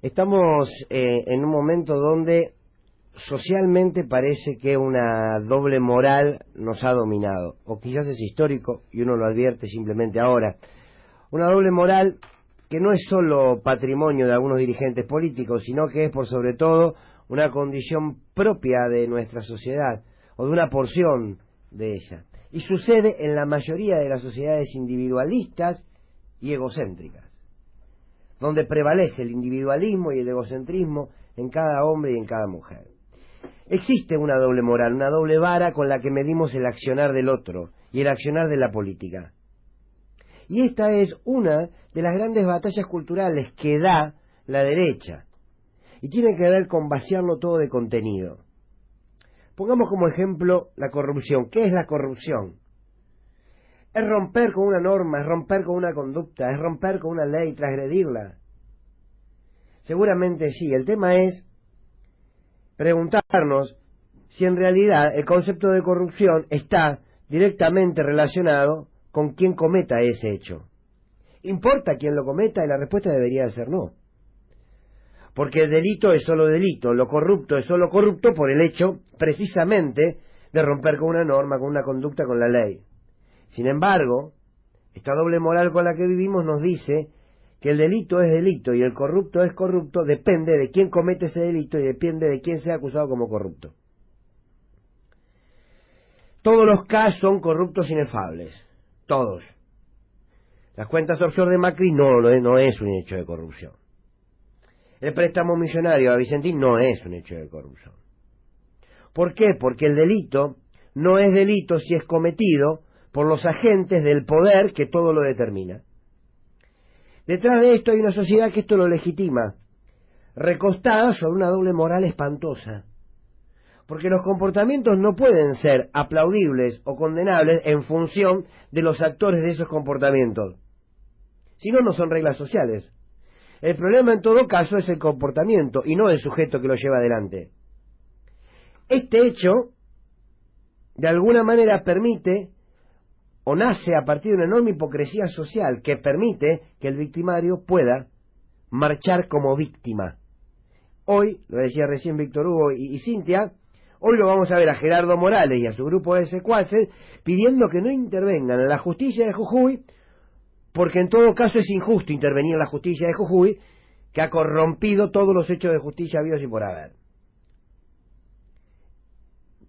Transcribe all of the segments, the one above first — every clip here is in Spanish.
Estamos en un momento donde socialmente parece que una doble moral nos ha dominado, o quizás es histórico y uno lo advierte simplemente ahora. Una doble moral que no es solo patrimonio de algunos dirigentes políticos, sino que es por sobre todo una condición propia de nuestra sociedad, o de una porción de ella. Y sucede en la mayoría de las sociedades individualistas y egocéntricas, donde prevalece el individualismo y el egocentrismo en cada hombre y en cada mujer. Existe una doble moral, una doble vara con la que medimos el accionar del otro y el accionar de la política. Y esta es una de las grandes batallas culturales que da la derecha, y tiene que ver con vaciarlo todo de contenido. Pongamos como ejemplo la corrupción. ¿Qué es la corrupción? Es romper con una norma, es romper con una conducta, es romper con una ley, transgredirla. Seguramente sí. El tema es preguntarnos si en realidad el concepto de corrupción está directamente relacionado con quien cometa ese hecho. ¿Importa quién lo cometa? Y la respuesta debería ser no. Porque el delito es solo delito, lo corrupto es solo corrupto por el hecho, precisamente, de romper con una norma, con una conducta, con la ley. Sin embargo, esta doble moral con la que vivimos nos dice que el delito es delito y el corrupto es corrupto, depende de quién comete ese delito y depende de quién sea acusado como corrupto. Todos los casos son corruptos inefables, todos. Las cuentas offshore de Macri no es un hecho de corrupción. El préstamo millonario a Vicentín no es un hecho de corrupción. ¿Por qué? Porque el delito no es delito si es cometido por los agentes del poder que todo lo determina. Detrás de esto hay una sociedad que esto lo legitima, recostada sobre una doble moral espantosa. Porque los comportamientos no pueden ser aplaudibles o condenables en función de los actores de esos comportamientos. Si no, no son reglas sociales. El problema en todo caso es el comportamiento y no el sujeto que lo lleva adelante. Este hecho, de alguna manera, permite o nace a partir de una enorme hipocresía social que permite que el victimario pueda marchar como víctima. Hoy, lo decía recién Víctor Hugo y Cintia, hoy lo vamos a ver a Gerardo Morales y a su grupo de secuaces pidiendo que no intervengan en la justicia de Jujuy, porque en todo caso es injusto intervenir en la justicia de Jujuy, que ha corrompido todos los hechos de justicia habidos y por haber.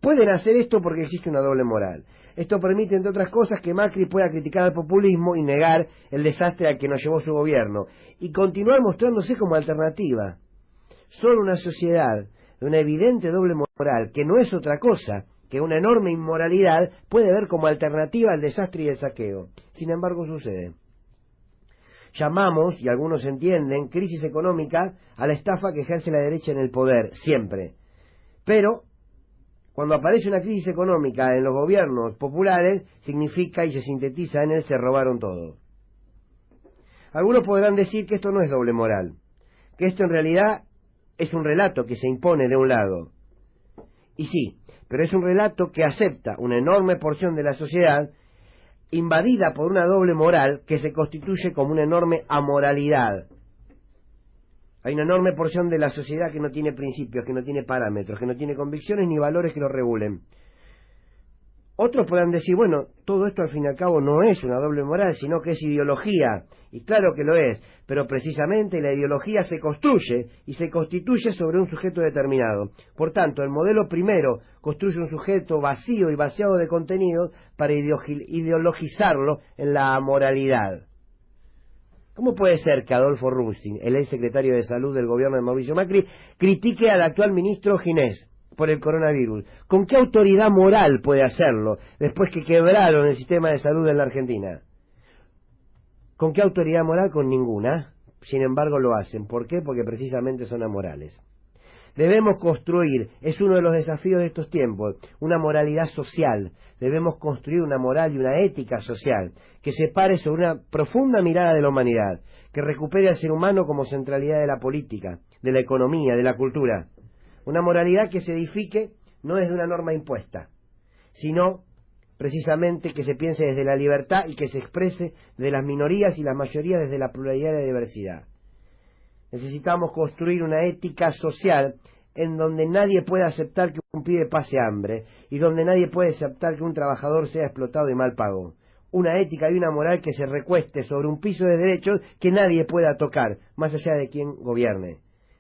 Pueden hacer esto porque existe una doble moral. Esto permite, entre otras cosas, que Macri pueda criticar al populismo y negar el desastre al que nos llevó su gobierno, y continuar mostrándose como alternativa. Solo una sociedad de una evidente doble moral, que no es otra cosa que una enorme inmoralidad, puede ver como alternativa al desastre y el saqueo. Sin embargo, sucede. Llamamos, y algunos entienden, crisis económica a la estafa que ejerce la derecha en el poder, siempre. Pero cuando aparece una crisis económica en los gobiernos populares, significa y se sintetiza en él se robaron todo. Algunos podrán decir que esto no es doble moral, que esto en realidad es un relato que se impone de un lado. Y sí, pero es un relato que acepta una enorme porción de la sociedad invadida por una doble moral que se constituye como una enorme amoralidad. Hay una enorme porción de la sociedad que no tiene principios, que no tiene parámetros, que no tiene convicciones ni valores que lo regulen. Otros podrán decir, bueno, todo esto al fin y al cabo no es una doble moral, sino que es ideología. Y claro que lo es, pero precisamente la ideología se construye y se constituye sobre un sujeto determinado. Por tanto, el modelo primero construye un sujeto vacío y vaciado de contenido para ideologizarlo en la moralidad. ¿Cómo puede ser que Adolfo Rustin, el ex secretario de Salud del gobierno de Mauricio Macri, critique al actual ministro Ginés por el coronavirus? ¿Con qué autoridad moral puede hacerlo después que quebraron el sistema de salud en la Argentina? ¿Con qué autoridad moral? Con ninguna. Sin embargo lo hacen. ¿Por qué? Porque precisamente son amorales. Debemos construir, es uno de los desafíos de estos tiempos, una moralidad social. Debemos construir una moral y una ética social que se pare sobre una profunda mirada de la humanidad, que recupere al ser humano como centralidad de la política, de la economía, de la cultura. Una moralidad que se edifique no desde una norma impuesta, sino precisamente que se piense desde la libertad y que se exprese de las minorías y las mayorías desde la pluralidad y la diversidad. Necesitamos construir una ética social en donde nadie pueda aceptar que un pibe pase hambre y donde nadie puede aceptar que un trabajador sea explotado y mal pago. Una ética y una moral que se recueste sobre un piso de derechos que nadie pueda tocar, más allá de quien gobierne.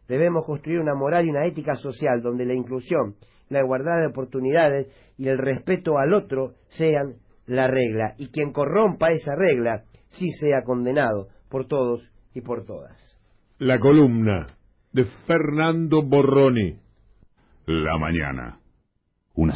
Debemos construir una moral y una ética social donde la inclusión, la igualdad de oportunidades y el respeto al otro sean la regla, y quien corrompa esa regla sí sea condenado por todos y por todas. La columna de Fernando Borroni. La mañana. Una